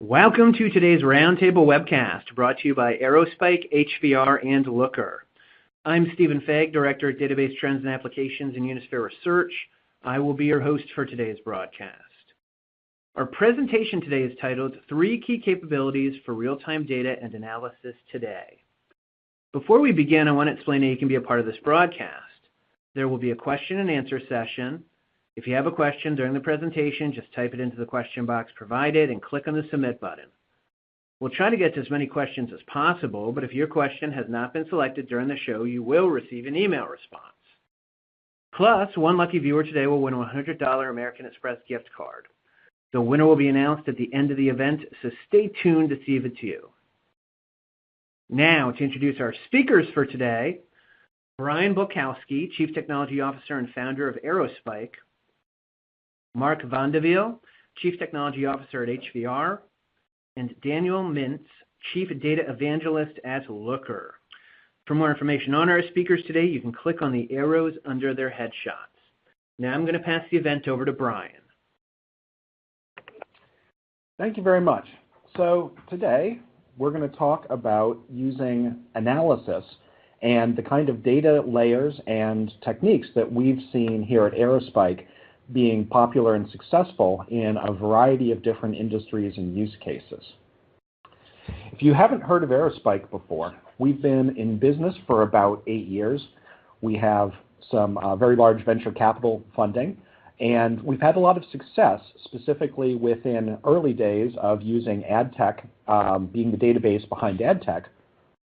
Welcome to today's Roundtable webcast, brought to you by Aerospike, HVR, and Looker. I'm Stephen Fagg, Director at Database Trends and Applications in Unisphere Research. I will be your host for today's broadcast. Our presentation today is titled 3 Key Capabilities for Real-Time Data and Analysis Today. Before we begin, I want to explain how you can be a part of this broadcast. There will be a question and answer session. If you have a question during the presentation, just type it into the question box provided and click on the Submit button. We'll try to get to as many questions as possible, but if your question has not been selected during the show, you will receive an email response. Plus, one lucky viewer today will win a $100 American Express gift card. The winner will be announced at the end of the event, so stay tuned to see if it's you. Now, to introduce our speakers for today, Brian Bulkowski, Chief Technology Officer and founder of Aerospike, Mark Vandeville, Chief Technology Officer at HVR, and Daniel Mintz, Chief Data Evangelist at Looker. For more information on our speakers today, you can click on the arrows under their headshots. Now I'm going to pass the event over to Brian. Thank you very much. So today we're going to talk about using analysis and the kind of data layers and techniques that we've seen here at Aerospike being popular and successful in a variety of different industries and use cases. If you haven't heard of Aerospike before, we've been in business for about 8 years. We have some very large venture capital funding, and we've had a lot of success, specifically within early days of using ad tech, being the database behind ad tech,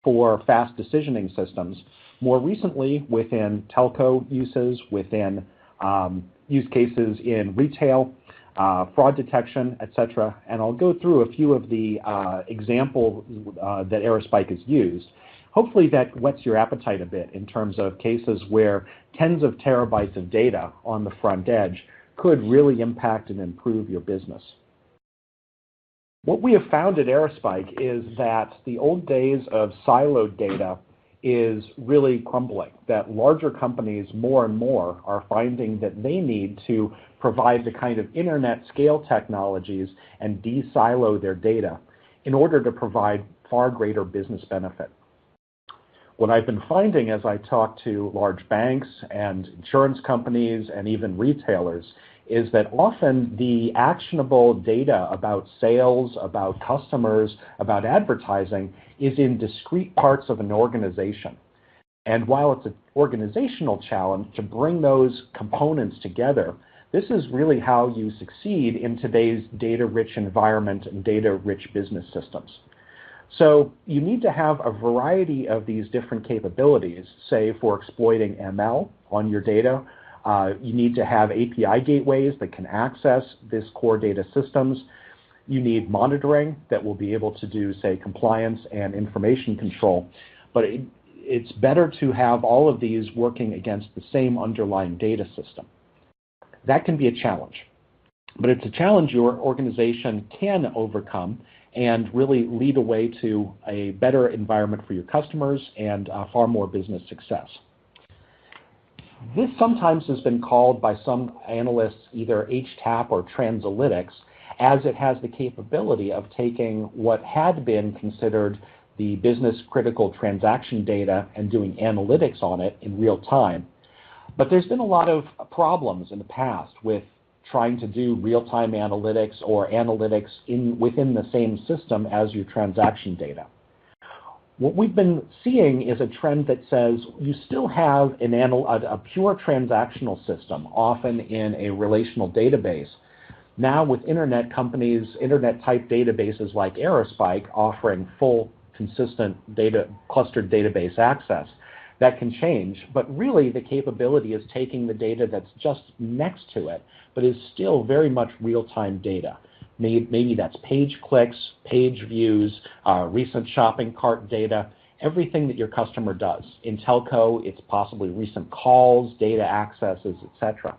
for fast decisioning systems. More recently, within telco uses, within use cases in retail, fraud detection, etc. And I'll go through a few of the examples that Aerospike has used. Hopefully that whets your appetite a bit in terms of cases where tens of terabytes of data on the front edge could really impact and improve your business. What we have found at Aerospike is that the old days of siloed data is really crumbling, that larger companies more and more are finding that they need to provide the kind of internet scale technologies and de-silo their data in order to provide far greater business benefit. What I've been finding as I talk to large banks and insurance companies and even retailers is that often the actionable data about sales, about customers, about advertising is in discrete parts of an organization. And while it's an organizational challenge to bring those components together, this is really how you succeed in today's data-rich environment and data-rich business systems. So you need to have a variety of these different capabilities, say for exploiting ML on your data. You need to have API gateways that can access this core data systems. You need monitoring that will be able to do, say, compliance and information control. But it's better to have all of these working against the same underlying data system. That can be a challenge. But it's a challenge your organization can overcome and really lead a way to a better environment for your customers and far more business success. This sometimes has been called by some analysts either HTAP or transalytics, as it has the capability of taking what had been considered the business critical transaction data and doing analytics on it in real time. But there's been a lot of problems in the past with trying to do real-time analytics or analytics within the same system as your transaction data. What we've been seeing is a trend that says you still have a pure transactional system, often in a relational database. Now with internet companies, internet-type databases like Aerospike offering full, consistent clustered database access, that can change. But really the capability is taking the data that's just next to it, but is still very much real-time data. Maybe that's page clicks, page views, recent shopping cart data, everything that your customer does. In telco, it's possibly recent calls, data accesses, etc.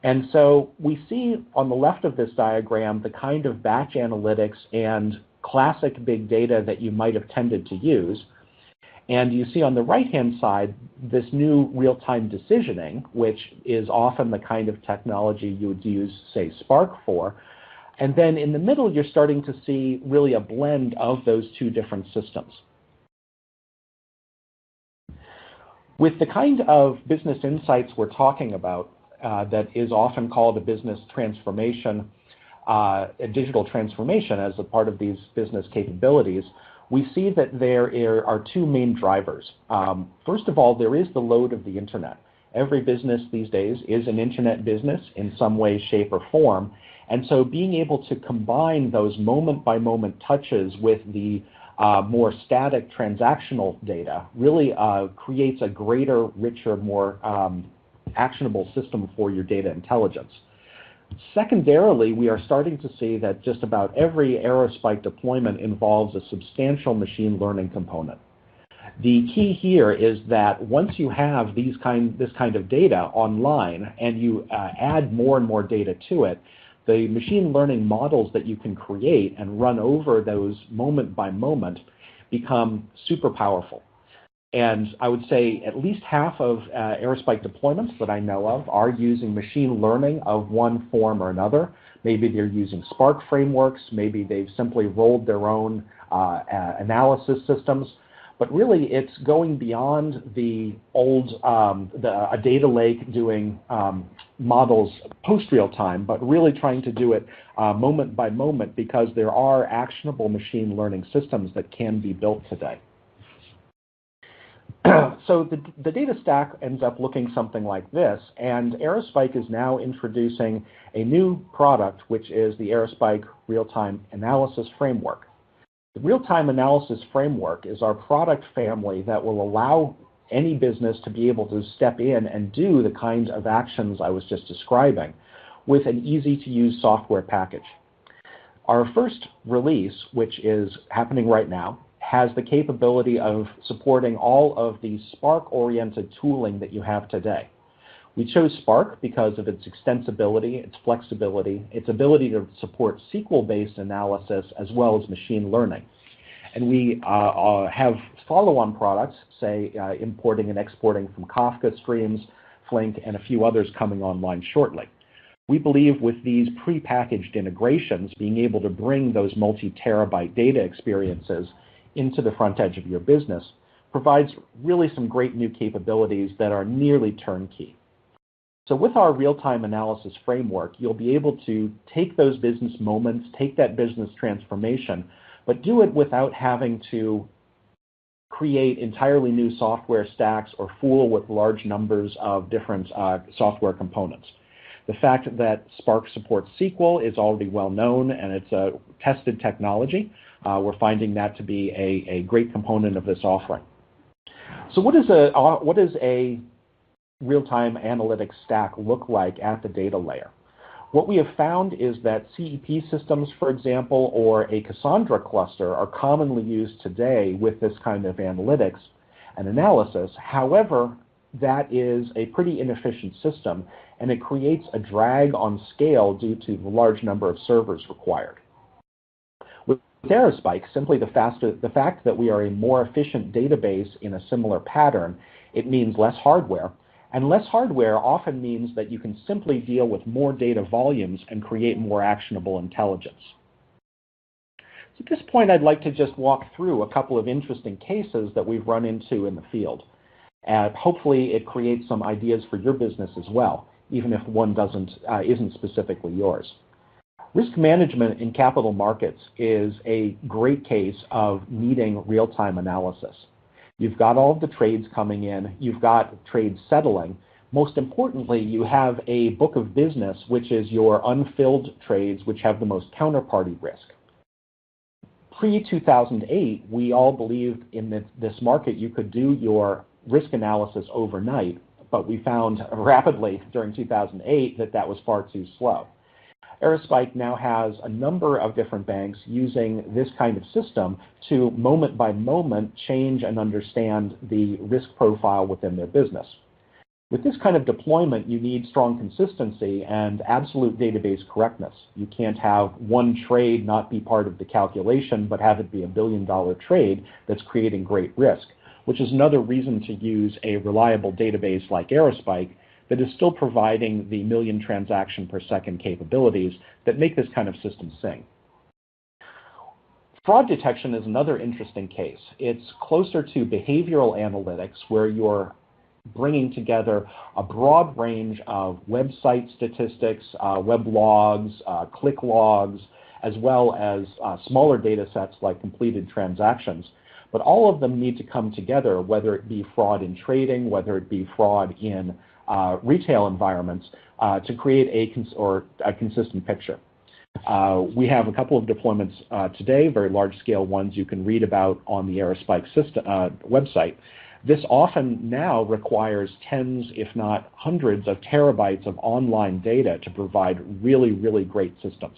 And so we see on the left of this diagram the kind of batch analytics and classic big data that you might have tended to use. And you see on the right-hand side this new real-time decisioning, which is often the kind of technology you would use, say, Spark for. And then in the middle, you're starting to see really a blend of those two different systems. With the kind of business insights we're talking about that is often called a business transformation, a digital transformation as a part of these business capabilities, we see that there are two main drivers. First of all, there is the load of the internet. Every business these days is an internet business in some way, shape, or form. And so being able to combine those moment-by-moment touches with the more static transactional data really creates a greater, richer, more actionable system for your data intelligence. Secondarily, we are starting to see that just about every Aerospike deployment involves a substantial machine learning component. The key here is that once you have this kind of data online and you add more and more data to it, the machine learning models that you can create and run over those moment by moment become super powerful. And I would say at least half of Aerospike deployments that I know of are using machine learning of one form or another. Maybe they're using Spark frameworks, maybe they've simply rolled their own analysis systems. But really, it's going beyond the old a data lake doing models post-real time, but really trying to do it moment by moment because there are actionable machine learning systems that can be built today. So the data stack ends up looking something like this, and Aerospike is now introducing a new product, which is the Aerospike Real-Time Analysis Framework. The Real-Time Analysis Framework is our product family that will allow any business to be able to step in and do the kinds of actions I was just describing with an easy-to-use software package. Our first release, which is happening right now, has the capability of supporting all of the Spark-oriented tooling that you have today. We chose Spark because of its extensibility, its flexibility, its ability to support SQL-based analysis as well as machine learning. And we have follow-on products, say importing and exporting from Kafka streams, Flink, and a few others coming online shortly. We believe with these pre-packaged integrations, being able to bring those multi-terabyte data experiences into the front edge of your business provides really some great new capabilities that are nearly turnkey. So with our real-time analysis framework, you'll be able to take those business moments, take that business transformation, but do it without having to create entirely new software stacks or fool with large numbers of different software components. The fact that Spark supports SQL is already well known, and it's a tested technology. We're finding that to be a great component of this offering. So what does a real-time analytics stack look like at the data layer? What we have found is that CEP systems, for example, or a Cassandra cluster are commonly used today with this kind of analytics and analysis. However, that is a pretty inefficient system, and it creates a drag on scale due to the large number of servers required. With Aerospike, simply the fact that we are a more efficient database in a similar pattern, it means less hardware. And less hardware often means that you can simply deal with more data volumes and create more actionable intelligence. So at this point, I'd like to just walk through a couple of interesting cases that we've run into in the field. And hopefully, it creates some ideas for your business as well, even if one isn't specifically yours. Risk management in capital markets is a great case of needing real-time analysis. You've got all of the trades coming in, you've got trades settling. Most importantly, you have a book of business, which is your unfilled trades, which have the most counterparty risk. Pre-2008, we all believed in this market you could do your risk analysis overnight, but we found rapidly during 2008 that that was far too slow. Aerospike now has a number of different banks using this kind of system to moment by moment change and understand the risk profile within their business. With this kind of deployment, you need strong consistency and absolute database correctness. You can't have one trade not be part of the calculation, but have it be $1 billion trade that's creating great risk, which is another reason to use a reliable database like Aerospike that is still providing the million transaction per second capabilities that make this kind of system sing. Fraud detection is another interesting case. It's closer to behavioral analytics, where you're bringing together a broad range of website statistics, web logs, click logs, as well as smaller data sets like completed transactions. But all of them need to come together, whether it be fraud in trading, whether it be fraud in retail environments, to create a consistent picture. We have a couple of deployments today, very large-scale ones you can read about on the Aerospike system, website. This often now requires tens, if not hundreds, of terabytes of online data to provide really, really great systems.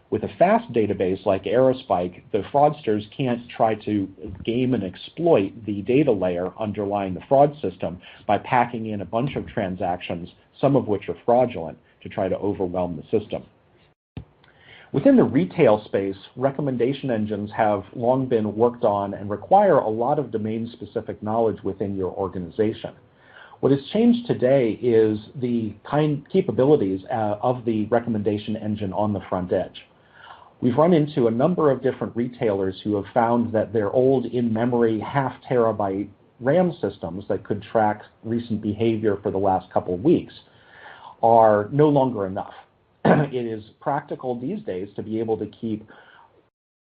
With a fast database like Aerospike, the fraudsters can't try to game and exploit the data layer underlying the fraud system by packing in a bunch of transactions, some of which are fraudulent, to try to overwhelm the system. Within the retail space, recommendation engines have long been worked on and require a lot of domain-specific knowledge within your organization. What has changed today is the capabilities of the recommendation engine on the front edge. We've run into a number of different retailers who have found that their old in-memory half-terabyte RAM systems that could track recent behavior for the last couple of weeks are no longer enough. It is practical these days to be able to keep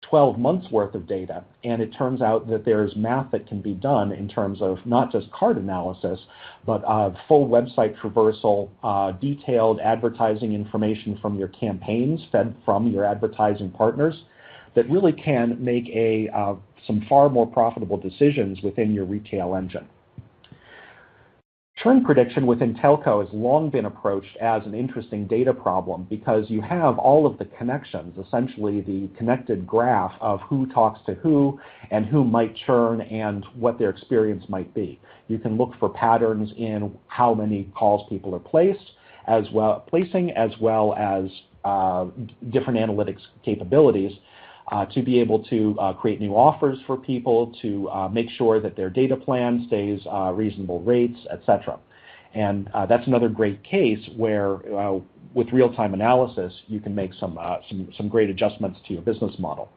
12 months worth of data, and it turns out that there's math that can be done in terms of not just card analysis, but full website traversal, detailed advertising information from your campaigns fed from your advertising partners that really can make some far more profitable decisions within your retail engine. Churn prediction within telco has long been approached as an interesting data problem because you have all of the connections, essentially the connected graph of who talks to who and who might churn and what their experience might be. You can look for patterns in how many calls people are placing, as well as different analytics capabilities to be able to create new offers for people, to make sure that their data plan stays reasonable rates, etc. And that's another great case where, with real-time analysis, you can make some great adjustments to your business model.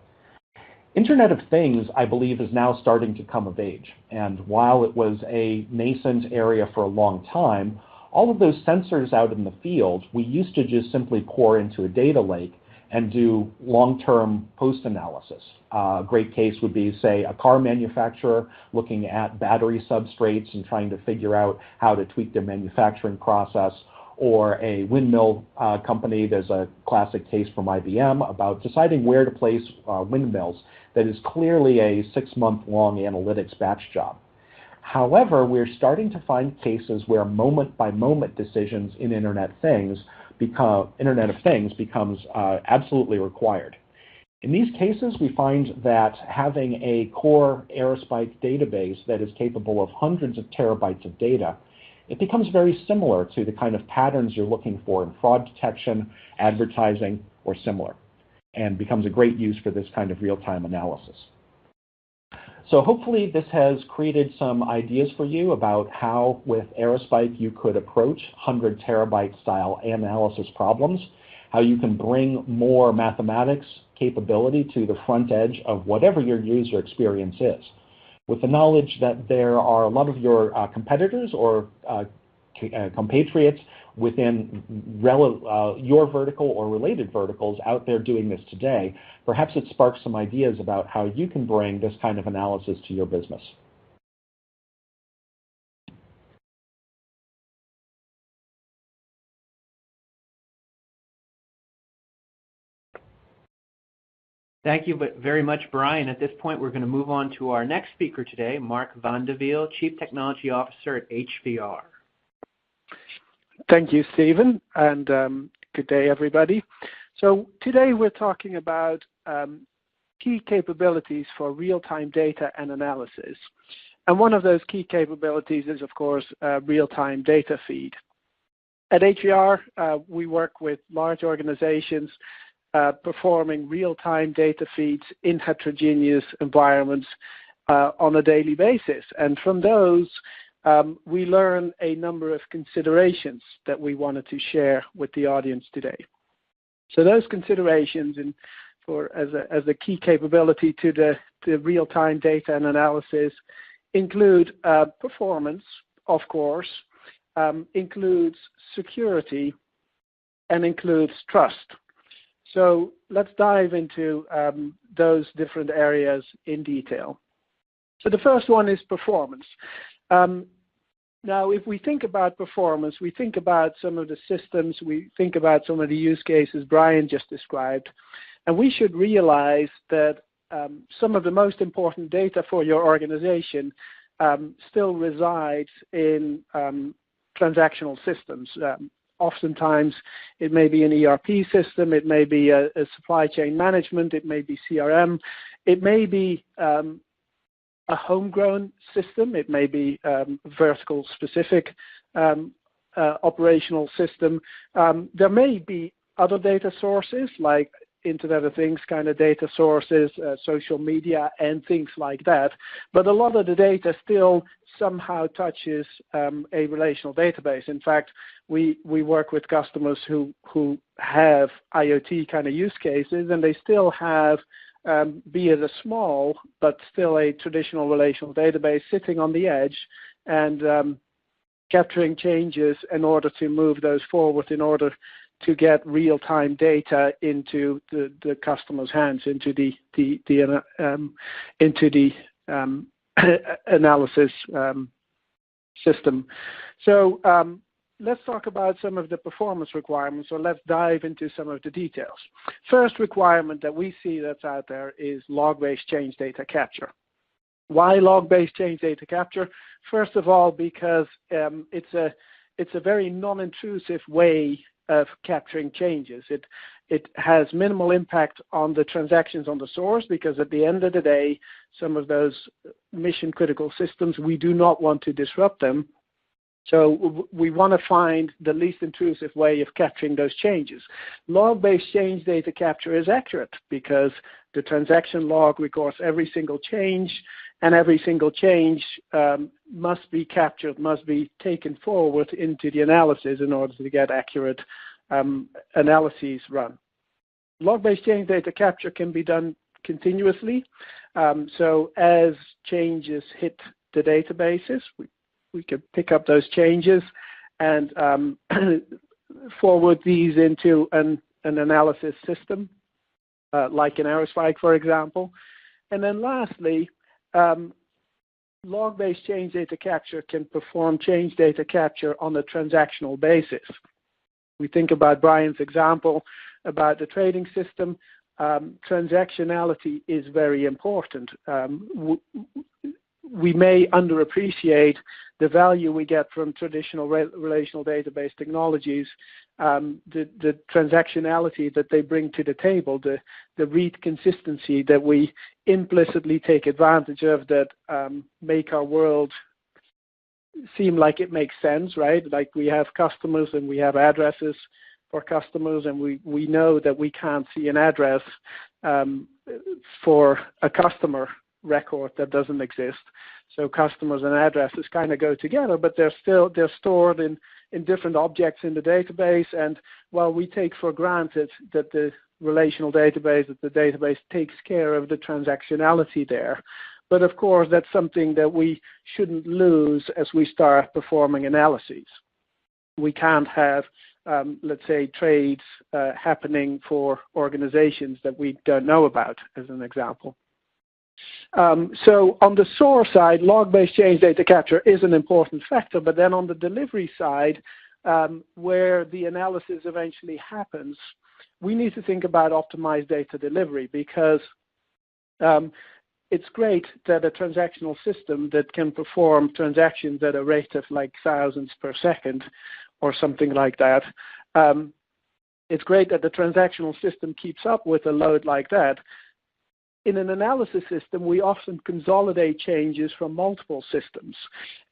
Internet of Things, I believe, is now starting to come of age. And while it was a nascent area for a long time, all of those sensors out in the field, we used to just simply pour into a data lake and do long-term post-analysis. A great case would be, say, a car manufacturer looking at battery substrates and trying to figure out how to tweak their manufacturing process, or a windmill company. There's a classic case from IBM about deciding where to place windmills that is clearly a 6-month-long analytics batch job. However, we're starting to find cases where moment-by-moment decisions in Internet of Things becomes absolutely required. In these cases, we find that having a core Aerospike database that is capable of hundreds of terabytes of data, it becomes very similar to the kind of patterns you're looking for in fraud detection, advertising, or similar, and becomes a great use for this kind of real-time analysis. So hopefully this has created some ideas for you about how, with Aerospike, you could approach 100 terabyte style analysis problems, how you can bring more mathematics capability to the front edge of whatever your user experience is. With the knowledge that there are a lot of your competitors or compatriots within your vertical or related verticals out there doing this today, perhaps it sparks some ideas about how you can bring this kind of analysis to your business. Thank you very much, Brian. At this point, we're going to move on to our next speaker today, Mark Vandevelde, Chief Technology Officer at HVR. Thank you, Stephen, and good day, everybody. So today we're talking about key capabilities for real-time data and analysis. And one of those key capabilities is, of course, real-time data feed. At HVR, we work with large organizations performing real-time data feeds in heterogeneous environments on a daily basis. And from those, we learn a number of considerations that we wanted to share with the audience today. So those considerations as a key capability to the real-time data and analysis include performance, of course, includes security, and includes trust. So let's dive into those different areas in detail. So the first one is performance. Now, if we think about performance, we think about some of the systems, we think about some of the use cases Brian just described, and we should realize that some of the most important data for your organization still resides in transactional systems. Oftentimes, it may be an ERP system, it may be a supply chain management, it may be CRM, it may be a homegrown system, it may be vertical specific operational system. There may be other data sources like Internet of Things kind of data sources, social media and things like that, but a lot of the data still somehow touches a relational database. In fact, we work with customers who have IoT kind of use cases, and they still have be it a small but still a traditional relational database sitting on the edge and capturing changes in order to move those forward, in order to get real-time data into the customer's hands, into the analysis system. So let's talk about some of the performance requirements, or let's dive into some of the details. First requirement that we see that's out there is log-based change data capture. Why log-based change data capture? First of all, because it's a very non-intrusive way of capturing changes. It has minimal impact on the transactions on the source, because at the end of the day, some of those mission-critical systems, we do not want to disrupt them. So we want to find the least intrusive way of capturing those changes. Log-based change data capture is accurate because the transaction log records every single change, and every single change must be captured, must be taken forward into the analysis in order to get accurate analyses run. Log-based change data capture can be done continuously. So as changes hit the databases, we can pick up those changes and forward these into an analysis system, like an Aerospike, for example. And then lastly, log-based change data capture can perform change data capture on a transactional basis. We think about Brian's example about the trading system. Transactionality is very important. We may underappreciate the value we get from traditional relational database technologies, the transactionality that they bring to the table, the read consistency that we implicitly take advantage of, that make our world seem like it makes sense, right? Like we have customers and we have addresses for customers, and we know that we can't see an address for a customer record that doesn't exist. So customers and addresses kind of go together, but they're stored in different objects in the database. And while we take for granted that the relational database, that the database takes care of the transactionality there, but of course that's something that we shouldn't lose as we start performing analyses. We can't have let's say trades happening for organizations that we don't know about, as an example. So on the source side, log-based change data capture is an important factor, but then on the delivery side, where the analysis eventually happens, we need to think about optimized data delivery, because it's great that a transactional system that can perform transactions at a rate of like thousands per second or something like that, it's great that the transactional system keeps up with a load like that. In an analysis system, we often consolidate changes from multiple systems.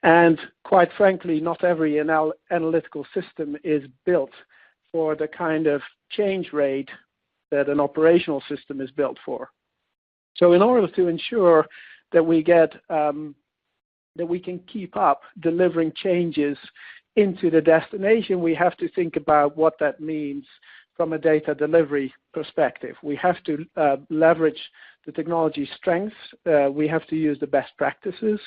And quite frankly, not every analytical system is built for the kind of change rate that an operational system is built for. So in order to ensure that we get that we can keep up delivering changes into the destination, we have to think about what that means from a data delivery perspective. We have to leverage the technology strengths. We have to use the best practices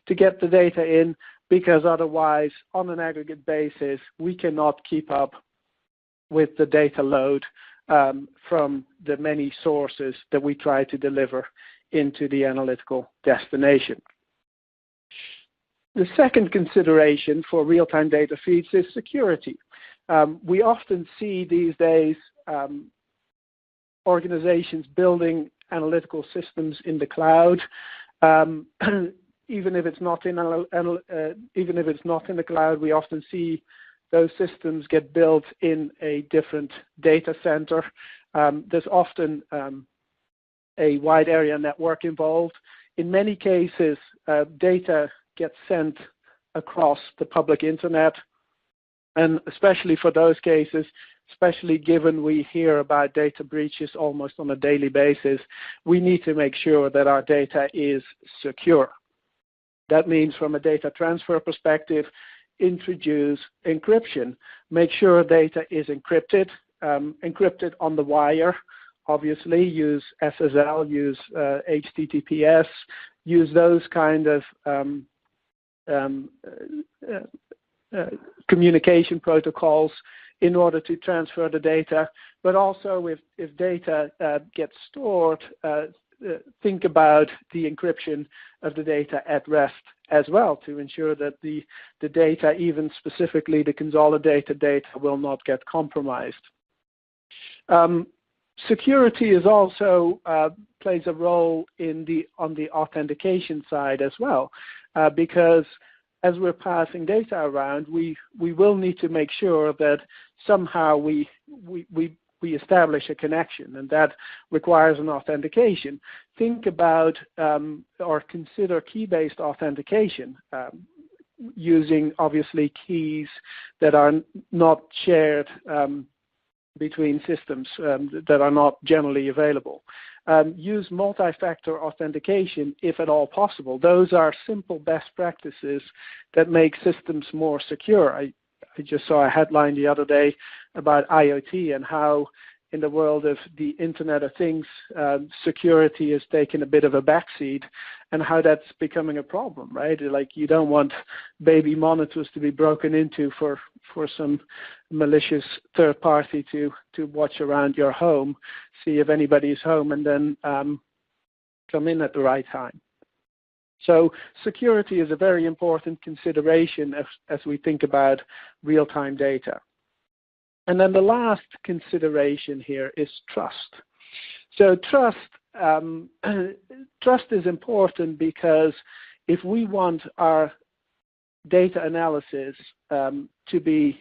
to get the data in, because otherwise, on an aggregate basis, we cannot keep up with the data load from the many sources that we try to deliver into the analytical destination. The second consideration for real-time data feeds is security. We often see these days organizations building analytical systems in the cloud. Even if it's not in the cloud, we often see those systems get built in a different data center. There's often a wide area network involved. In many cases, data gets sent across the public internet, and especially for those cases, especially given we hear about data breaches almost on a daily basis, we need to make sure that our data is secure. That means, from a data transfer perspective, introduce encryption. Make sure data is encrypted, encrypted on the wire. Obviously, use SSL, use HTTPS, use those kind of communication protocols in order to transfer the data. But also, if data gets stored, think about the encryption of the data at rest as well, to ensure that the data, even specifically the consolidated data, will not get compromised. Security is also plays a role on the authentication side as well, because as we're passing data around, we will need to make sure that somehow we establish a connection, and that requires an authentication. Think about or consider key-based authentication, using obviously keys that are not shared between systems, that are not generally available. Use multi-factor authentication if at all possible. Those are simple best practices that make systems more secure. I just saw a headline the other day about IoT and how in the world of the Internet of Things, security has taken a bit of a backseat, and how that's becoming a problem, right? Like, you don't want baby monitors to be broken into for some malicious third party to watch around your home, see if anybody's home, and then come in at the right time. So security is a very important consideration as we think about real-time data. And then the last consideration here is trust. So trust is important, because if we want our data analysis to be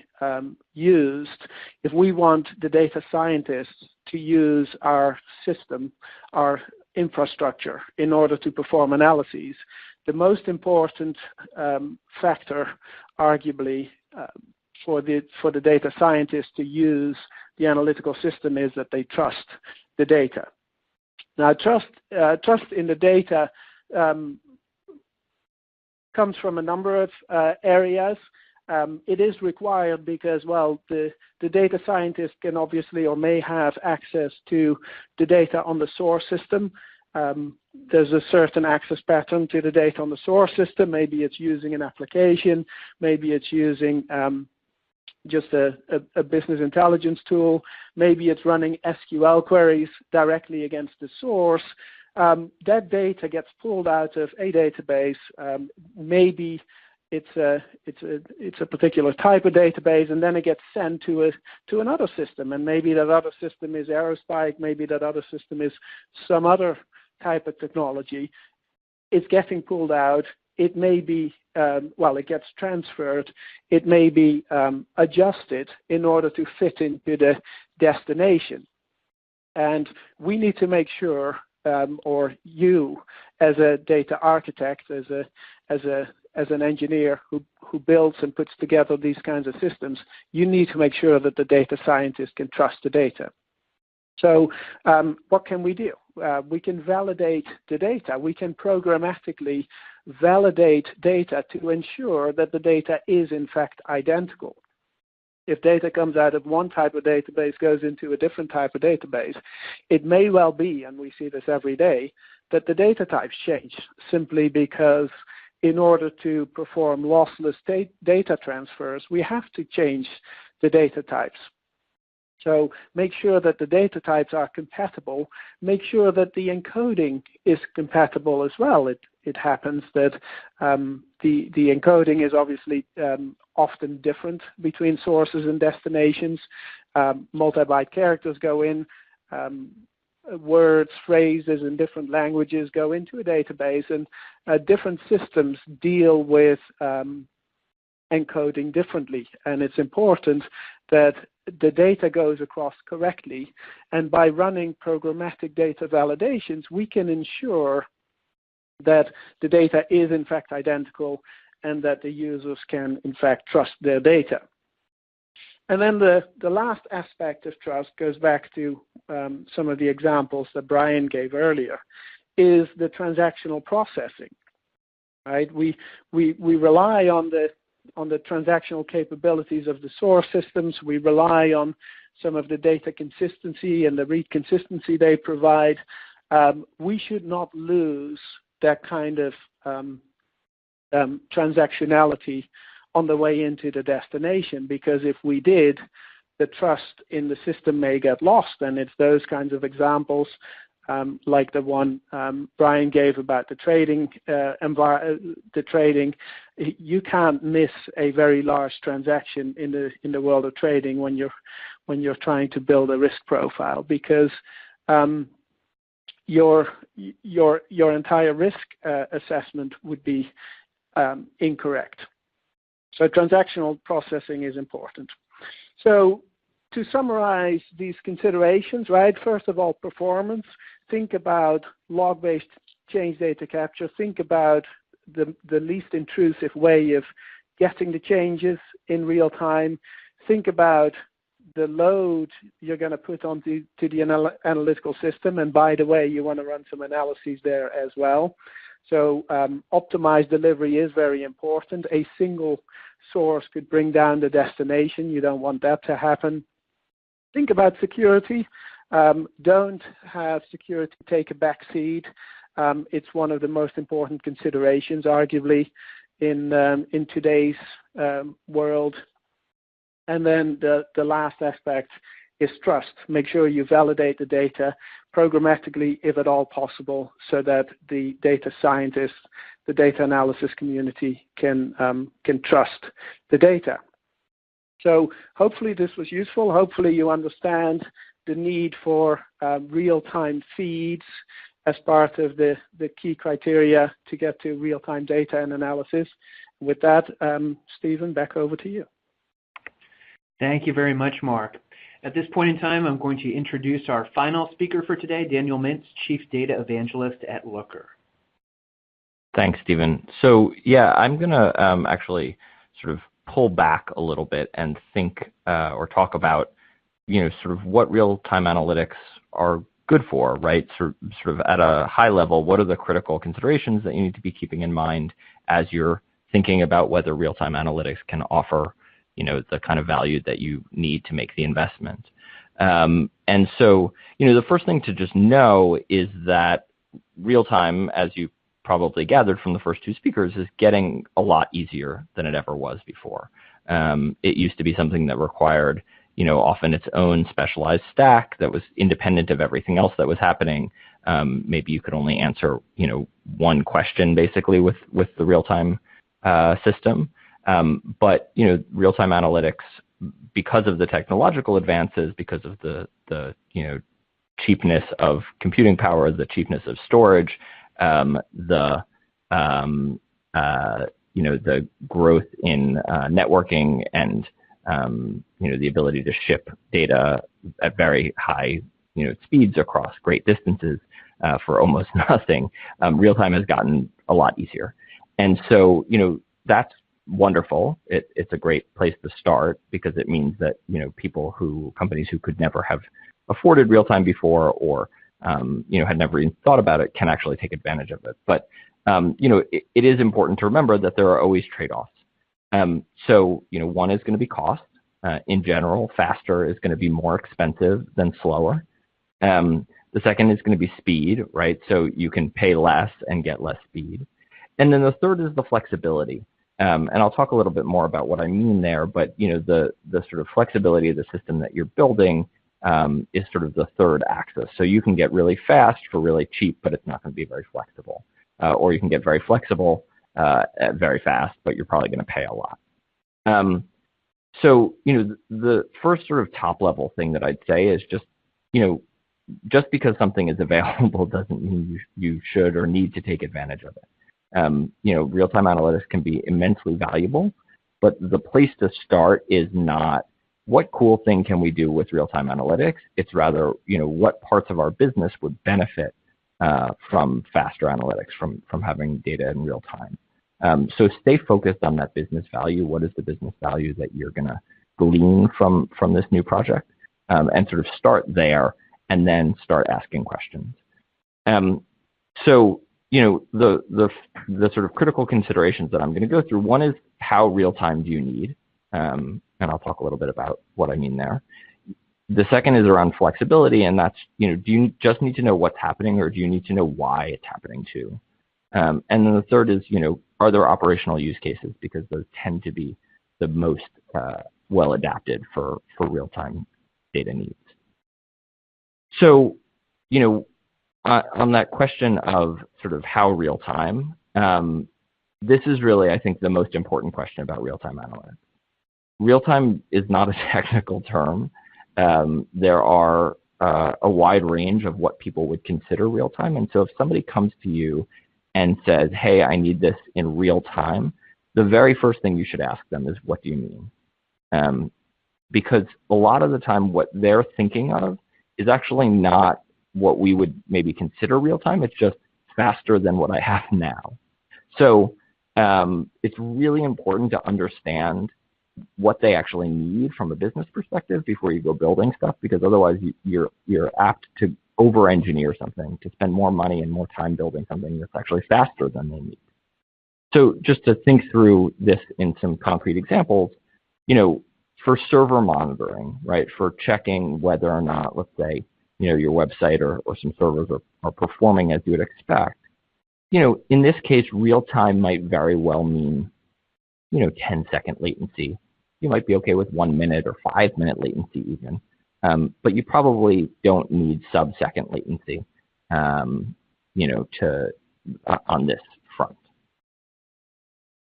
used, if we want the data scientists to use our system, our infrastructure, in order to perform analyses, the most important factor, arguably, for the data scientists to use the analytical system is that they trust the data. Now, trust in the data comes from a number of areas. It is required because, well, the data scientist can obviously or may have access to the data on the source system. There's a certain access pattern to the data on the source system. Maybe it's using an application. Maybe it's using just a business intelligence tool. Maybe it's running SQL queries directly against the source. That data gets pulled out of a database. Maybe it's a particular type of database, and then it gets sent to another system. And maybe that other system is Aerospike. Maybe that other system is some other type of technology. It's getting pulled out. It may be, it gets transferred. It may be adjusted in order to fit into the destination. And we need to make sure, or you, as a data architect, as an engineer who builds and puts together these kinds of systems, you need to make sure that the data scientist can trust the data. So what can we do? We can validate the data. We can programmatically validate data to ensure that the data is in fact identical. if data comes out of one type of database, goes into a different type of database, it may well be, and we see this every day, that the data types change simply because in order to perform lossless data transfers, we have to change the data types. So make sure that the data types are compatible. Make sure that the encoding is compatible as well. It happens that the encoding is obviously often different between sources and destinations. Multi-byte characters go in, words, phrases in different languages go into a database, and different systems deal with encoding differently. And it's important that the data goes across correctly. And by running programmatic data validations, we can ensure that the data is in fact identical and that the users can in fact trust their data. And then the last aspect of trust goes back to some of the examples that Brian gave earlier, is the transactional processing. Right? We rely on the transactional capabilities of the source systems. We rely on some of the data consistency and the read consistency they provide. We should not lose that kind of transactionality on the way into the destination, because if we did, the trust in the system may get lost. And it's those kinds of examples like the one Brian gave about the trading. You can't miss a very large transaction in the world of trading when you're trying to build a risk profile, because your entire risk assessment would be incorrect. So transactional processing is important. So to summarize these considerations, right? First of all, performance. Think about log-based change data capture. Think about the least intrusive way of getting the changes in real time. Think about the load you're going to put onto the analytical system. And by the way, you want to run some analyses there as well. So optimized delivery is very important. A single source could bring down the destination. You don't want that to happen. Think about security. Don't have security take a back seat. It's one of the most important considerations, arguably, in today's world. And then the last aspect is trust. Make sure you validate the data programmatically, if at all possible, so that the data scientists, the data analysis community can trust the data. So hopefully this was useful. Hopefully you understand the need for real-time feeds as part of the key criteria to get to real-time data and analysis. With that, Stephen, back over to you. Thank you very much, Mark. At this point in time, I'm going to introduce our final speaker for today, Daniel Mintz, Chief Data Evangelist at Looker. Thanks, Stephen. So yeah, I'm going to actually sort of pull back a little bit and think or talk about, sort of what real-time analytics are good for, right? Sort of at a high level, what are the critical considerations that you need to be keeping in mind as you're thinking about whether real-time analytics can offer the kind of value that you need to make the investment. And so, the first thing to just know is that real-time, as you probably gathered from the first two speakers, is getting a lot easier than it ever was before. It used to be something that required, often its own specialized stack that was independent of everything else that was happening. Maybe you could only answer, one question basically with the real-time system. But real-time analytics, because of the technological advances, because of the cheapness of computing power, the cheapness of storage, the growth in networking, and the ability to ship data at very high speeds across great distances for almost nothing, real-time has gotten a lot easier. And so that's wonderful. It's a great place to start, because it means that companies who could never have afforded real-time before, or had never even thought about it, can actually take advantage of it. But it is important to remember that there are always trade-offs. So one is going to be cost. in general, faster is going to be more expensive than slower. The second is going to be speed, right? So you can pay less and get less speed. And then the third is the flexibility. And I'll talk a little bit more about what I mean there, but the sort of flexibility of the system that you're building is sort of the third axis. So you can get really fast for really cheap, but it's not going to be very flexible. Or you can get very flexible very fast, but you're probably going to pay a lot. So the first sort of top level thing that I'd say is just because something is available doesn't mean you should or need to take advantage of it. Real-time analytics can be immensely valuable, but the place to start is not what cool thing can we do with real-time analytics. It's rather, what parts of our business would benefit from faster analytics, from having data in real time. So stay focused on that business value. What is the business value that you're going to glean from this new project? And sort of start there and then start asking questions. So the sort of critical considerations that I'm going to go through, one is how real time do you need? And I'll talk a little bit about what I mean there. The second is around flexibility, and that's, do you just need to know what's happening, or do you need to know why it's happening too? And then the third is, are there operational use cases? Because those tend to be the most well adapted for real-time data needs. So, on that question of sort of how real-time, this is really, I think, the most important question about real-time analytics. Real-time is not a technical term. There are a wide range of what people would consider real-time. And so if somebody comes to you and says, hey, I need this in real time, the very first thing you should ask them is, what do you mean? Because a lot of the time what they're thinking of is actually not what we would maybe consider real time. It's just faster than what I have now. So it's really important to understand what they actually need from a business perspective before you go building stuff, because otherwise you're apt to over-engineer something, to spend more money and more time building something that's actually faster than they need. So just to think through this in some concrete examples, for server monitoring, right, for checking whether or not, let's say, your website or some servers are performing as you would expect, in this case, real time might very well mean, 10-second latency. You might be okay with 1 minute or 5-minute latency even, but you probably don't need sub-second latency, on this front.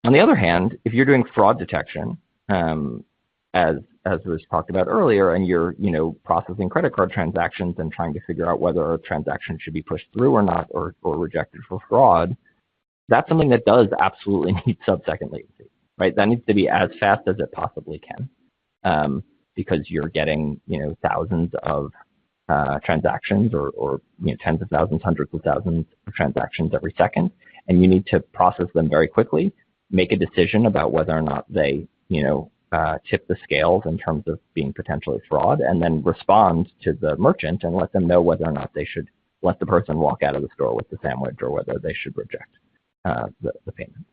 On the other hand, if you're doing fraud detection, as was talked about earlier, and you're processing credit card transactions and trying to figure out whether a transaction should be pushed through or not, or rejected for fraud, that's something that does absolutely need sub-second latency, right? That needs to be as fast as it possibly can, because you're getting thousands of transactions, or tens of thousands, hundreds of thousands of transactions every second, and you need to process them very quickly, make a decision about whether or not they tip the scales in terms of being potentially fraud, and then respond to the merchant and let them know whether or not they should let the person walk out of the store with the sandwich, or whether they should reject the payment.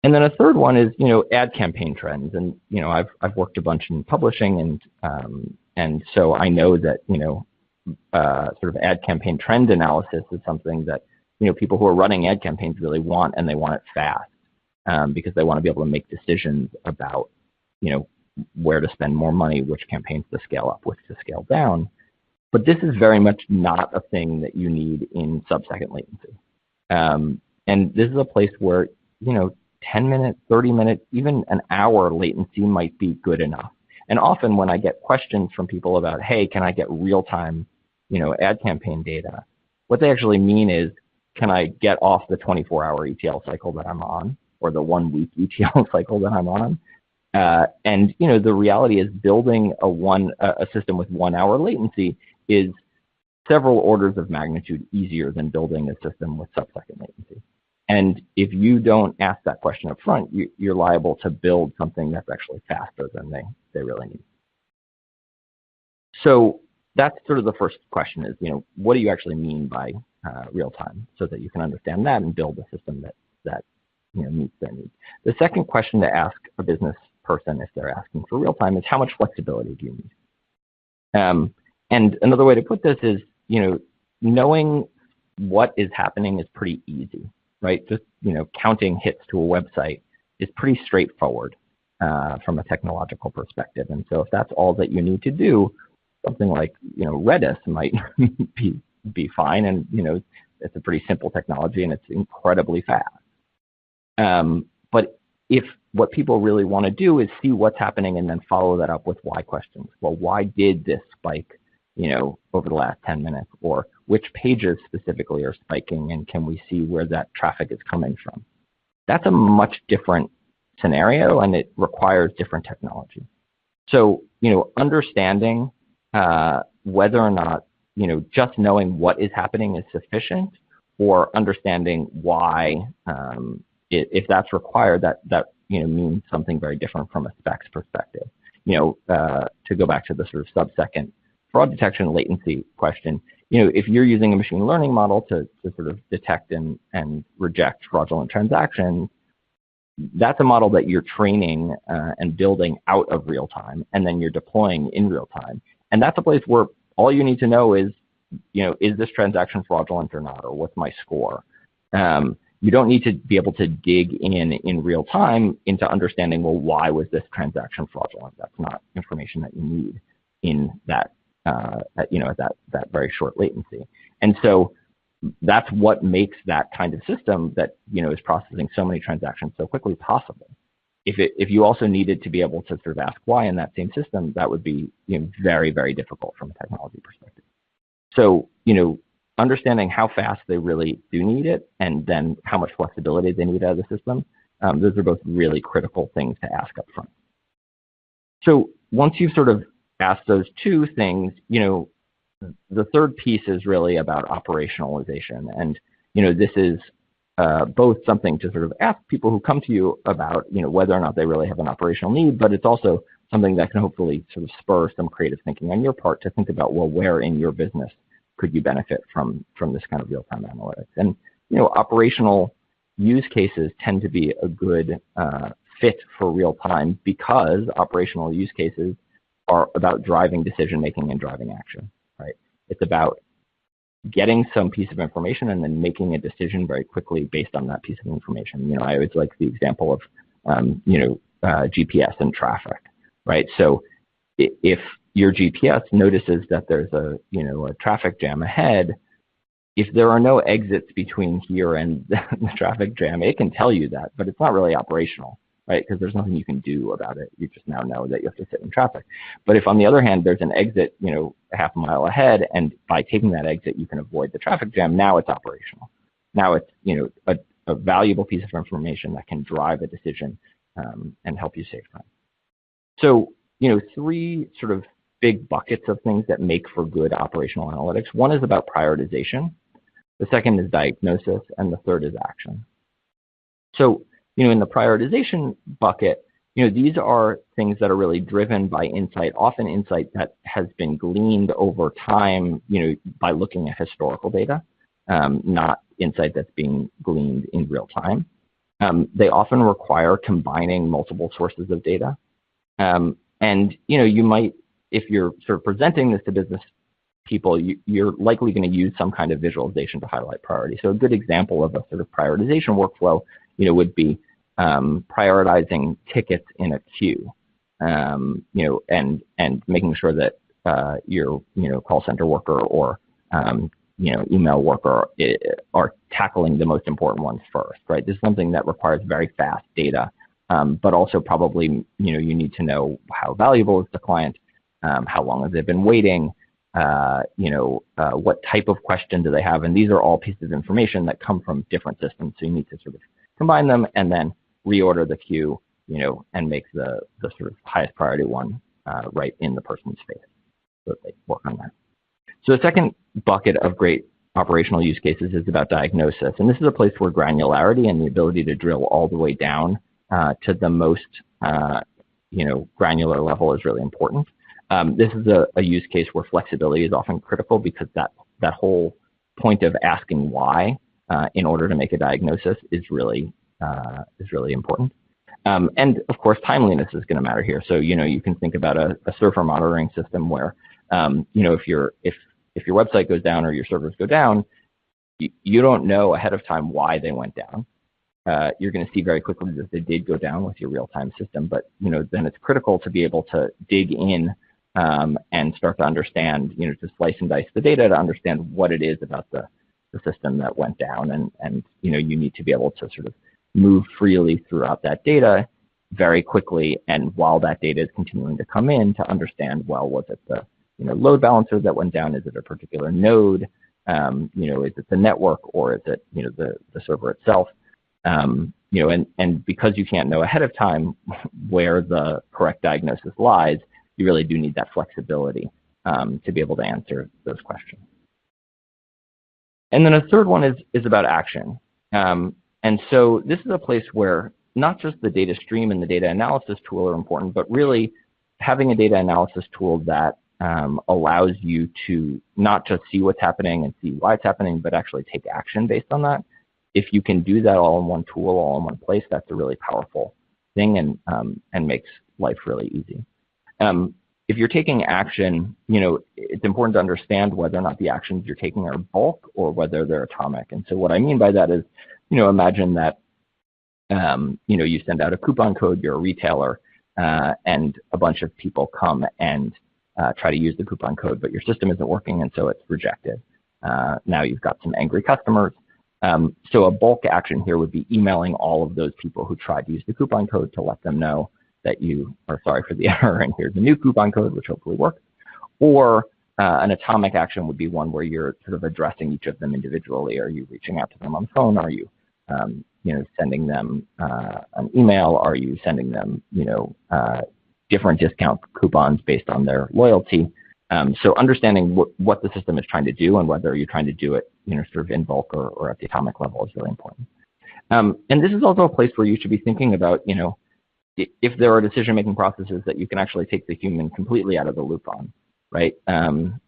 And then a third one is ad campaign trends, and I've worked a bunch in publishing, and so I know that sort of ad campaign trend analysis is something that people who are running ad campaigns really want, and they want it fast. Because they want to be able to make decisions about, where to spend more money, which campaigns to scale up, which to scale down. But this is very much not a thing that you need in sub-second latency. And this is a place where, 10-minute, 30-minute, even an hour latency might be good enough. And often when I get questions from people about, hey, can I get real-time, ad campaign data? What they actually mean is, can I get off the 24-hour ETL cycle that I'm on, or the 1-week ETL cycle that I'm on? And the reality is, building a system with 1 hour latency is several orders of magnitude easier than building a system with sub-second latency. And if you don't ask that question up front, you're liable to build something that's actually faster than they really need. So that's sort of the first question is, what do you actually mean by real time, so that you can understand that and build a system that meets their needs. The second question to ask a business person if they're asking for real time is how much flexibility do you need? And another way to put this is, knowing what is happening is pretty easy, right? Just, counting hits to a website is pretty straightforward from a technological perspective. And so if that's all that you need to do, something like, Redis might be fine. And, it's a pretty simple technology and it's incredibly fast. But if what people really want to do is see what's happening and then follow that up with why questions. Well, why did this spike, over the last 10 minutes? Or which pages specifically are spiking and can we see where that traffic is coming from? That's a much different scenario and it requires different technology. So, understanding whether or not, just knowing what is happening is sufficient, or understanding why, if that's required, that means something very different from a specs perspective. To go back to the sort of sub-second fraud detection latency question, if you're using a machine learning model to sort of detect and reject fraudulent transactions, that's a model that you're training and building out of real time, and then you're deploying in real time. And that's a place where all you need to know is, is this transaction fraudulent or not, or what's my score? You don't need to be able to dig in real time into understanding, well, why was this transaction fraudulent? That's not information that you need in that, at that very short latency. And so that's what makes that kind of system that, is processing so many transactions so quickly possible. If you also needed to be able to sort of ask why in that same system, that would be very, very difficult from a technology perspective. So, understanding how fast they really do need it and then how much flexibility they need out of the system, those are both really critical things to ask up front. So once you've sort of asked those two things, the third piece is really about operationalization. And, this is both something to sort of ask people who come to you about, whether or not they really have an operational need, but it's also something that can hopefully sort of spur some creative thinking on your part to think about, well, where in your business could you benefit from this kind of real-time analytics? And, operational use cases tend to be a good fit for real-time because operational use cases are about driving decision-making and driving action, right? It's about getting some piece of information and then making a decision very quickly based on that piece of information. I always like the example of, GPS and traffic, right? So if your GPS notices that there's a traffic jam ahead, if there are no exits between here and the traffic jam, it can tell you that, but it's not really operational, right? Because there's nothing you can do about it. You just now know that you have to sit in traffic. But if on the other hand, there's an exit, a half a mile ahead, and by taking that exit, you can avoid the traffic jam, now it's operational. Now it's, a valuable piece of information that can drive a decision and help you save time. So, three sort of big buckets of things that make for good operational analytics. One is about prioritization. The second is diagnosis, and the third is action. So, in the prioritization bucket, these are things that are really driven by insight, often insight that has been gleaned over time, by looking at historical data, not insight that's being gleaned in real time. They often require combining multiple sources of data. And, you might, if you're sort of presenting this to business people, you're likely going to use some kind of visualization to highlight priority. So a good example of a sort of prioritization workflow, would be prioritizing tickets in a queue, and making sure that your call center worker or email worker are tackling the most important ones first, right? This is something that requires very fast data, but also probably you need to know how valuable is the client, how long have they been waiting, what type of question do they have, and these are all pieces of information that come from different systems. So you need to sort of combine them and then reorder the queue, and make the sort of highest priority one right in the person's face, so that they work on that. So the second bucket of great operational use cases is about diagnosis, and this is a place where granularity and the ability to drill all the way down to the most granular level is really important. This is a use case where flexibility is often critical because that whole point of asking why in order to make a diagnosis is really important. And of course, timeliness is going to matter here. So, you can think about a server monitoring system where, if your website goes down or your servers go down, you don't know ahead of time why they went down. You're going to see very quickly that they did go down with your real-time system, but then it's critical to be able to dig in and start to understand, to slice and dice the data to understand what it is about the system that went down, and you need to be able to sort of move freely throughout that data very quickly, and while that data is continuing to come in, to understand, well, was it the load balancer that went down? Is it a particular node? Is it the network, or is it the server itself? And because you can't know ahead of time where the correct diagnosis lies, you really do need that flexibility to be able to answer those questions. And then a third one is about action. And so this is a place where not just the data stream and the data analysis tool are important, but really having a data analysis tool that allows you to not just see what's happening and see why it's happening, but actually take action based on that. If you can do that all in one tool, all in one place, that's a really powerful thing, and makes life really easy. If you're taking action, it's important to understand whether or not the actions you're taking are bulk or whether they're atomic. And so what I mean by that is, imagine that, you send out a coupon code, you're a retailer, and a bunch of people come and try to use the coupon code, but your system isn't working, and so it's rejected. Now you've got some angry customers. So a bulk action here would be emailing all of those people who tried to use the coupon code to let them know that you are sorry for the error and here's a new coupon code, which hopefully works. Or an atomic action would be one where you're sort of addressing each of them individually. Are you reaching out to them on the phone? Are you sending them an email? Are you sending them different discount coupons based on their loyalty? So understanding what the system is trying to do and whether you're trying to do it sort of in bulk or at the atomic level is really important. And this is also a place where you should be thinking about, if there are decision-making processes that you can actually take the human completely out of the loop on, right? There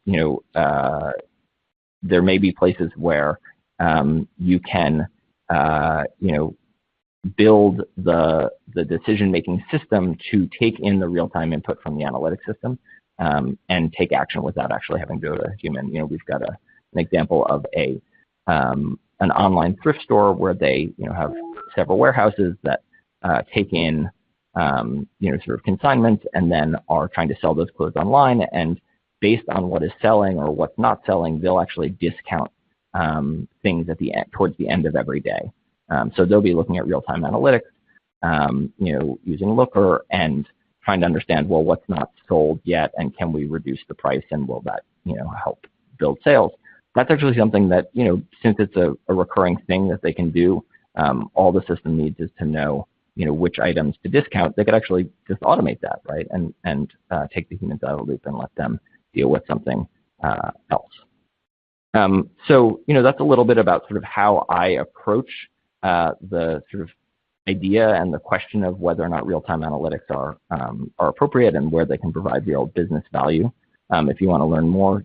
may be places where you can, build the decision-making system to take in the real-time input from the analytics system and take action without actually having to go to a human. We've got an example of an online thrift store where they have several warehouses that take in sort of consignments and then are trying to sell those clothes online, and based on what is selling or what's not selling, they'll actually discount things at the end, towards the end of every day. So they'll be looking at real-time analytics, using Looker and trying to understand, well, what's not sold yet, and can we reduce the price, and will that help build sales? That's actually something that since it's a recurring thing that they can do, all the system needs is to know which items to discount. They could actually just automate that, right, and take the humans out of the loop and let them deal with something else. So that's a little bit about sort of how I approach the sort of idea and the question of whether or not real-time analytics are appropriate and where they can provide real business value. If you want to learn more,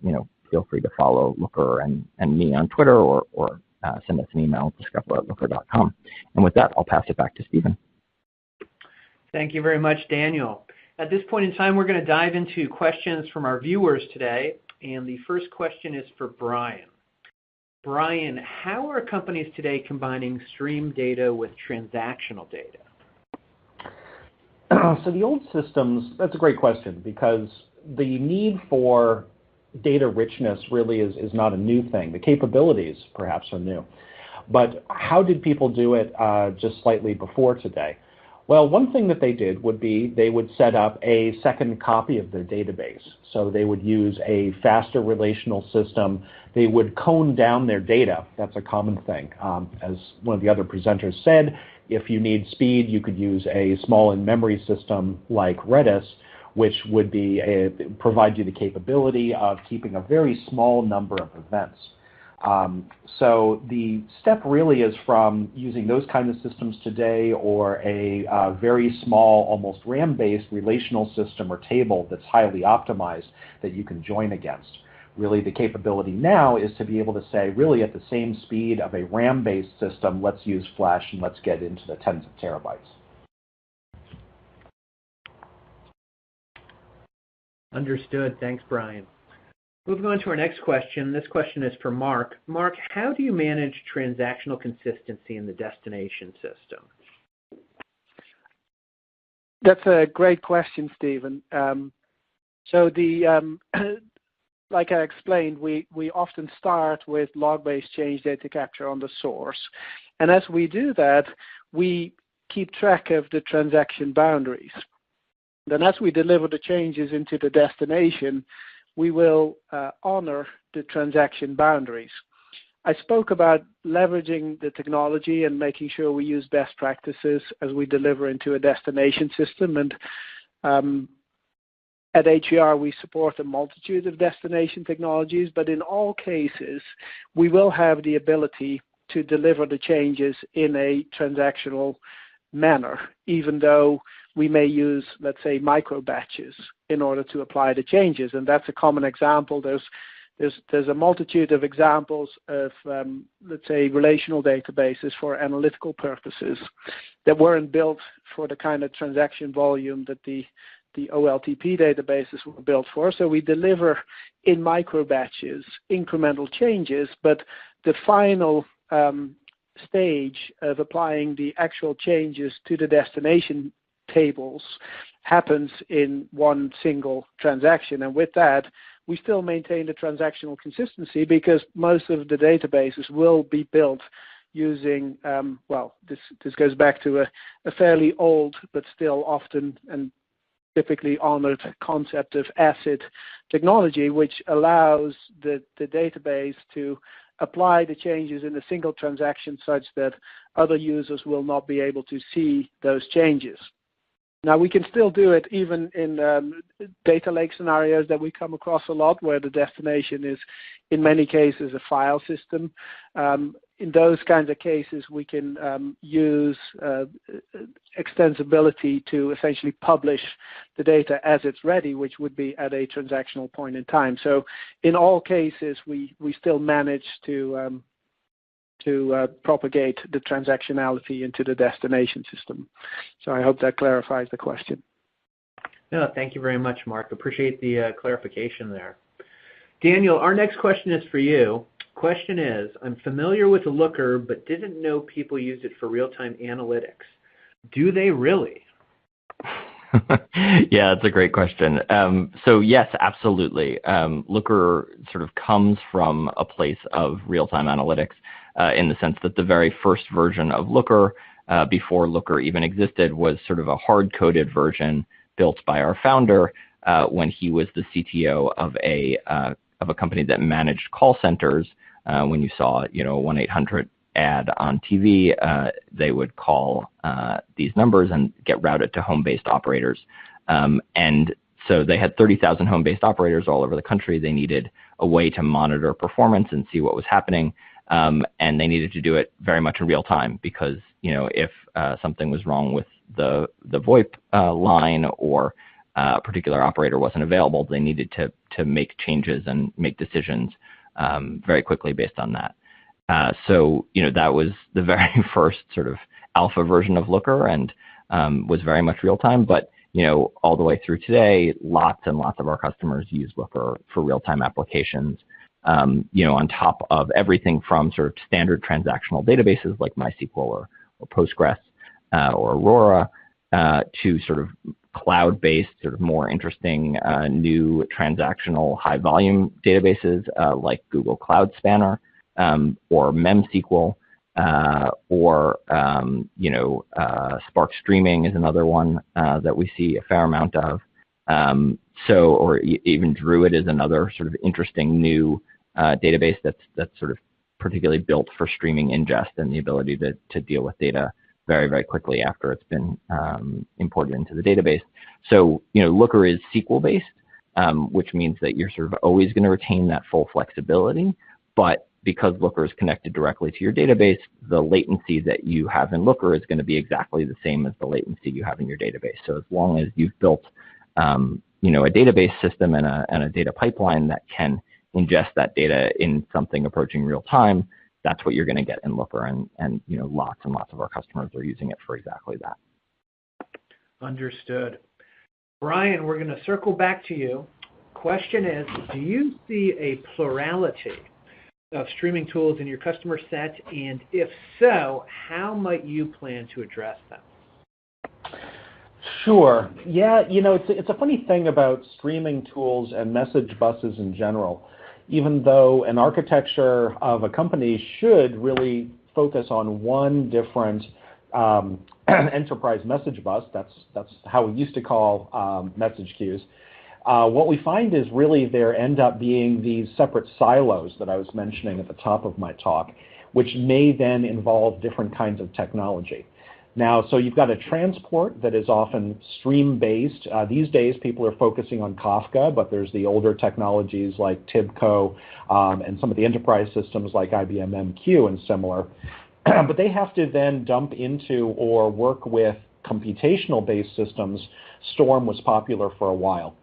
feel free to follow Looker and me on Twitter, or send us an email, discover@looker.com. And with that, I'll pass it back to Stephen. Thank you very much, Daniel. At this point in time, we're going to dive into questions from our viewers today. And the first question is for Brian. Brian, how are companies today combining stream data with transactional data? So the old systems, that's a great question, because the need for data richness really is not a new thing. The capabilities perhaps are new. But how did people do it just slightly before today? Well, one thing that they did would be they would set up a second copy of their database. So they would use a faster relational system. They would cone down their data. That's a common thing. As one of the other presenters said, if you need speed, you could use a small in-memory system like Redis, which would provide you the capability of keeping a very small number of events. So the step really is from using those kinds of systems today, or a very small, almost RAM-based relational system or table that's highly optimized that you can join against. Really, the capability now is to be able to say, really at the same speed of a RAM-based system, let's use Flash and let's get into the tens of terabytes. Understood. Thanks, Brian. Moving on to our next question. This question is for Mark. Mark, how do you manage transactional consistency in the destination system? That's a great question, Stephen. Like I explained, we often start with log-based change data capture on the source. And as we do that, we keep track of the transaction boundaries. Then as we deliver the changes into the destination, we will honor the transaction boundaries. I spoke about leveraging the technology and making sure we use best practices as we deliver into a destination system. And at HVR, we support a multitude of destination technologies, but in all cases, we will have the ability to deliver the changes in a transactional manner, even though we may use, let's say, micro batches in order to apply the changes. And that's a common example. There's a multitude of examples of, let's say, relational databases for analytical purposes that weren't built for the kind of transaction volume that the OLTP databases were built for. So we deliver in micro batches incremental changes, but the final stage of applying the actual changes to the destination tables happens in one single transaction. And with that, we still maintain the transactional consistency because most of the databases will be built using, this goes back to a fairly old but still often and typically honored concept of ACID technology, which allows the database to apply the changes in a single transaction such that other users will not be able to see those changes. Now, we can still do it even in data lake scenarios that we come across a lot, where the destination is, in many cases, a file system. In those kinds of cases, we can use extensibility to essentially publish the data as it's ready, which would be at a transactional point in time. So in all cases, we still manage to propagate the transactionality into the destination system. So I hope that clarifies the question. No, thank you very much, Mark. Appreciate the clarification there. Daniel, our next question is for you. Question is, I'm familiar with Looker, but didn't know people use it for real-time analytics. Do they really? Yeah, that's a great question. So yes, absolutely. Looker sort of comes from a place of real-time analytics in the sense that the very first version of Looker, before Looker even existed, was sort of a hard-coded version built by our founder when he was the CTO of a company that managed call centers. When you saw, a 1-800 ad on TV, they would call these numbers and get routed to home-based operators. And so they had 30,000 home-based operators all over the country. They needed a way to monitor performance and see what was happening. And they needed to do it very much in real time because, if something was wrong with the VoIP line or a particular operator wasn't available, they needed to make changes and make decisions very quickly based on that. So that was the very first sort of alpha version of Looker and was very much real time. But all the way through today, lots and lots of our customers use Looker for real time applications. On top of everything from sort of standard transactional databases like MySQL or Postgres or Aurora to sort of cloud-based, sort of more interesting new transactional high-volume databases like Google Cloud Spanner or MemSQL or Spark Streaming is another one that we see a fair amount of. Or even Druid is another sort of interesting new database that's sort of particularly built for streaming ingest and the ability to deal with data very, very quickly after it's been imported into the database. So, Looker is SQL-based, which means that you're sort of always going to retain that full flexibility. But because Looker is connected directly to your database, the latency that you have in Looker is going to be exactly the same as the latency you have in your database. So as long as you've built a database system and a data pipeline that can ingest that data in something approaching real time, that's what you're going to get in Looker, and lots and lots of our customers are using it for exactly that. Understood. Brian, we're going to circle back to you. question is, do you see a plurality of streaming tools in your customer set? And if so, how might you plan to address them? Sure. Yeah, it's a funny thing about streaming tools and message buses in general. Even though an architecture of a company should really focus on one different enterprise message bus, that's how we used to call message queues. What we find is really there end up being these separate silos that I was mentioning at the top of my talk, which may then involve different kinds of technology. Now, so you've got a transport that is often stream-based. These days, people are focusing on Kafka, but there's the older technologies like TIBCO and some of the enterprise systems like IBM MQ and similar. But they have to then dump into or work with computational-based systems. Storm was popular for a while.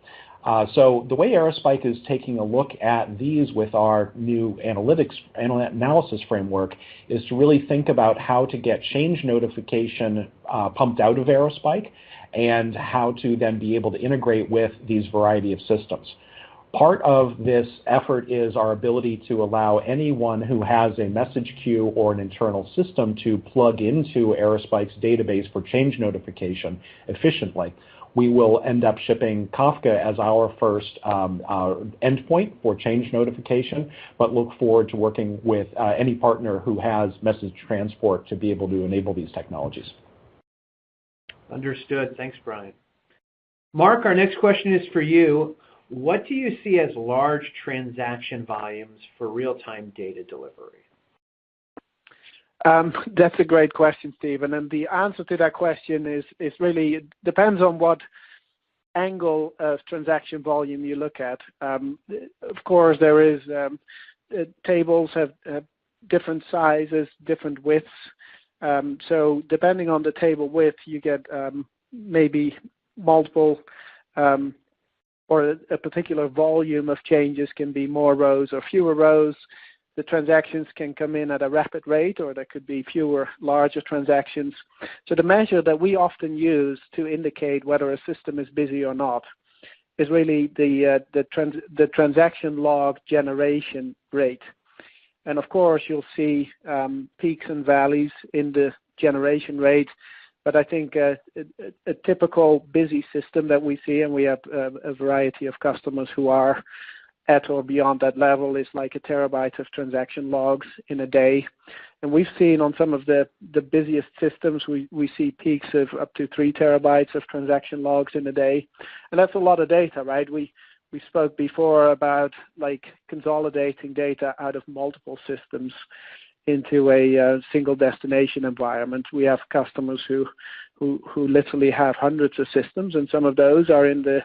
So the way Aerospike is taking a look at these with our new analysis framework is to really think about how to get change notification pumped out of Aerospike and how to then be able to integrate with these variety of systems. Part of this effort is our ability to allow anyone who has a message queue or an internal system to plug into Aerospike's database for change notification efficiently. We will end up shipping Kafka as our first endpoint for change notification, but look forward to working with any partner who has message transport to be able to enable these technologies. Understood. Thanks, Brian. Mark, our next question is for you. What do you see as large transaction volumes for real-time data delivery? That's a great question, Stephen. And the answer to that question is really, it depends on what angle of transaction volume you look at. Of course, there is tables have different sizes, different widths. So depending on the table width, you get maybe multiple or a particular volume of changes can be more rows or fewer rows. The transactions can come in at a rapid rate, or there could be fewer, larger transactions. So the measure that we often use to indicate whether a system is busy or not is really the transaction log generation rate. And of course, you'll see peaks and valleys in the generation rate. But I think a typical busy system that we see, and we have a variety of customers who are at or beyond that level, is like a terabyte of transaction logs in a day. And we've seen on some of the busiest systems, we see peaks of up to 3 terabytes of transaction logs in a day. And that's a lot of data, right? We spoke before about like consolidating data out of multiple systems into a single destination environment. We have customers who literally have hundreds of systems, and some of those are in the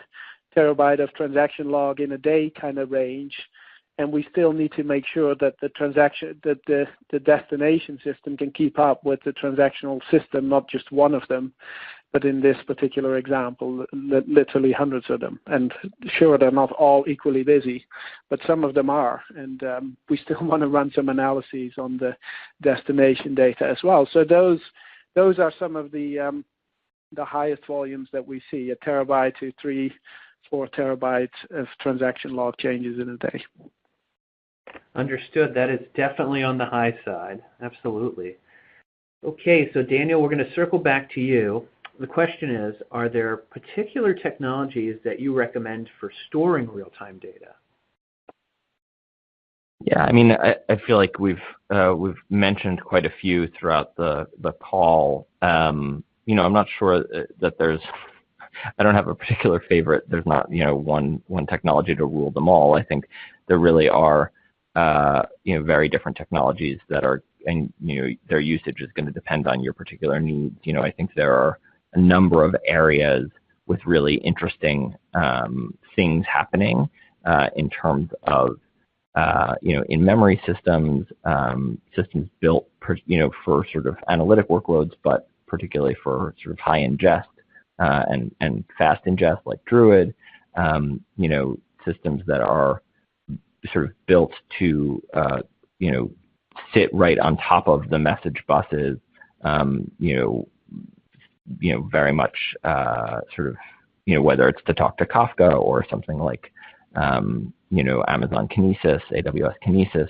terabyte of transaction log in a day kind of range, and we still need to make sure that the destination system can keep up with the transactional system, not just one of them, but in this particular example, literally hundreds of them. And sure, they're not all equally busy, but some of them are, and we still want to run some analyses on the destination data as well. So those are some of the highest volumes that we see, a terabyte to 3-4 terabytes of transaction log changes in a day. Understood. That is definitely on the high side. Absolutely. Okay, so Daniel, we're going to circle back to you. The question is, are there particular technologies that you recommend for storing real-time data? Yeah, I mean, I feel like we've mentioned quite a few throughout the call. I'm not sure that I don't have a particular favorite. There's not, one technology to rule them all. I think there really are, very different technologies that are, and their usage is going to depend on your particular needs. I think there are a number of areas with really interesting things happening in terms of, in memory systems, systems built, for sort of analytic workloads, but particularly for sort of high ingest and fast ingest like Druid, systems that are sort of built to, sit right on top of the message buses, very much sort of, whether it's to talk to Kafka or something like Amazon Kinesis, AWS Kinesis,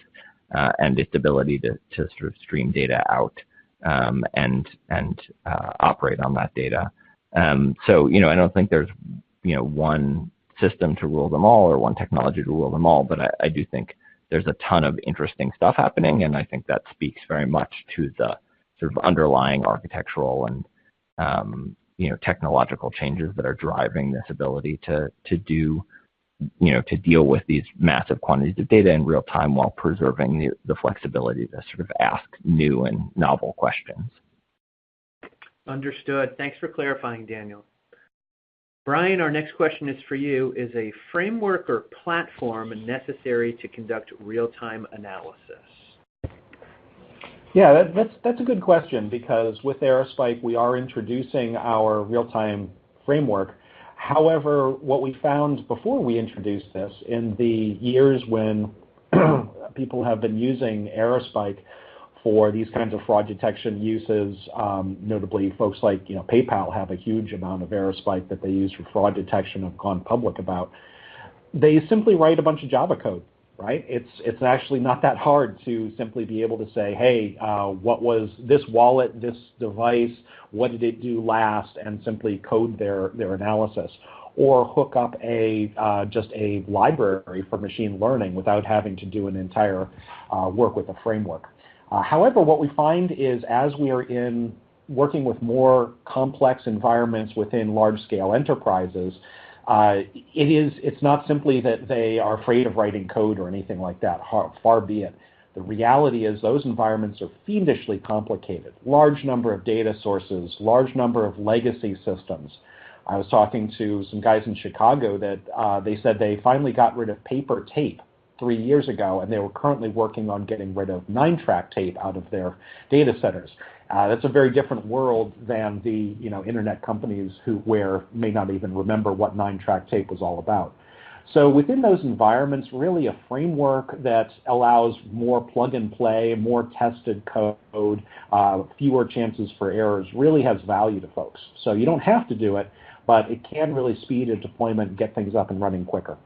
and its ability to sort of stream data out and operate on that data. So I don't think there's one system to rule them all or one technology to rule them all, but I do think there's a ton of interesting stuff happening, and I think that speaks very much to the sort of underlying architectural and technological changes that are driving this ability to deal with these massive quantities of data in real time while preserving the flexibility to sort of ask new and novel questions. Understood. Thanks for clarifying, Daniel. Brian, our next question is for you. Is a framework or platform necessary to conduct real-time analysis? Yeah, that's a good question, because with Aerospike we are introducing our real-time framework. However, what we found before we introduced this, in the years when people have been using Aerospike for these kinds of fraud detection uses, notably folks like PayPal have a huge amount of Aerospike that they use for fraud detection, have gone public about. They simply write a bunch of Java code, right? It's actually not that hard to simply be able to say, hey, what was this wallet, this device, what did it do last, and simply code their analysis. Or hook up just a library for machine learning without having to do an entire work with a framework. However, what we find is as we are working with more complex environments within large-scale enterprises, it's not simply that they are afraid of writing code or anything like that, far be it. The reality is those environments are fiendishly complicated. Large number of data sources, large number of legacy systems. I was talking to some guys in Chicago that they said they finally got rid of paper tape 3 years ago, and they were currently working on getting rid of 9-track tape out of their data centers. That's a very different world than the internet companies where may not even remember what 9-track tape was all about. So within those environments, really a framework that allows more plug and play, more tested code, fewer chances for errors really has value to folks. So you don't have to do it, but it can really speed a deployment and get things up and running quicker.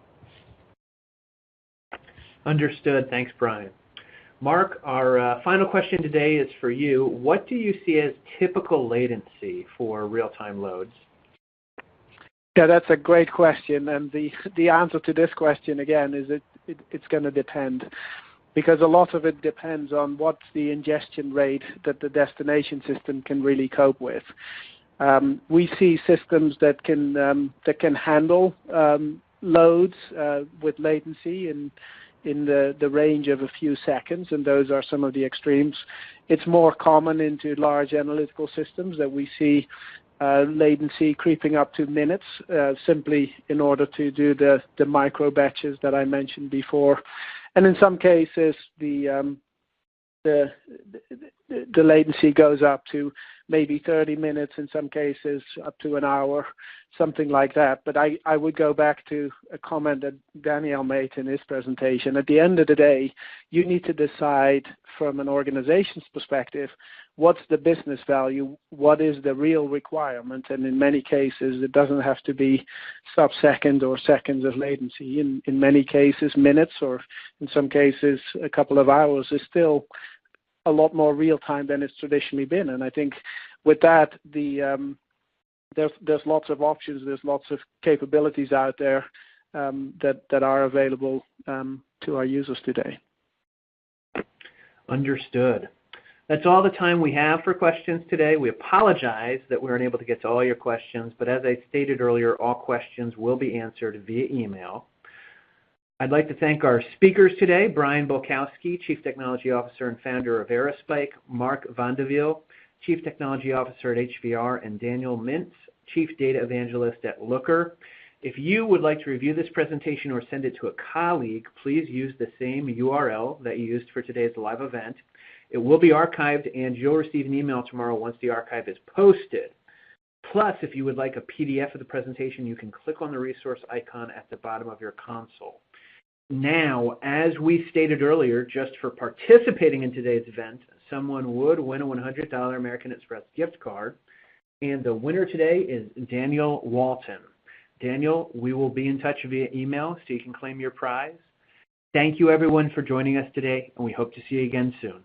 Understood. Thanks, Brian. Mark, our final question today is for you. What do you see as typical latency for real-time loads? Yeah, that's a great question, and the answer to this question again is it's going to depend, because a lot of it depends on what's the ingestion rate that the destination system can really cope with. We see systems that can handle loads with latency in the range of a few seconds, and those are some of the extremes. It's more common into large analytical systems that we see latency creeping up to minutes, simply in order to do the micro batches that I mentioned before. And in some cases, the latency goes up to maybe 30 minutes, in some cases up to an hour, something like that. But I would go back to a comment that Daniel made in his presentation. At the end of the day, you need to decide from an organization's perspective, what's the business value, what is the real requirement, and in many cases, it doesn't have to be sub-second or seconds of latency. In many cases, minutes, or in some cases, a couple of hours is still a lot more real time than it's traditionally been. And I think with that, there's lots of options, there's lots of capabilities out there that are available to our users today. Understood. That's all the time we have for questions today. We apologize that we weren't able to get to all your questions, but as I stated earlier, all questions will be answered via email. I'd like to thank our speakers today, Brian Bolkowski, Chief Technology Officer and founder of Aerospike, Mark Vandeville, Chief Technology Officer at HVR, and Daniel Mintz, Chief Data Evangelist at Looker. If you would like to review this presentation or send it to a colleague, please use the same URL that you used for today's live event. It will be archived, and you'll receive an email tomorrow once the archive is posted. Plus, if you would like a PDF of the presentation, you can click on the resource icon at the bottom of your console. Now, as we stated earlier, just for participating in today's event, someone would win a $100 American Express gift card, and the winner today is Daniel Walton. Daniel, we will be in touch via email so you can claim your prize. Thank you everyone for joining us today, and we hope to see you again soon.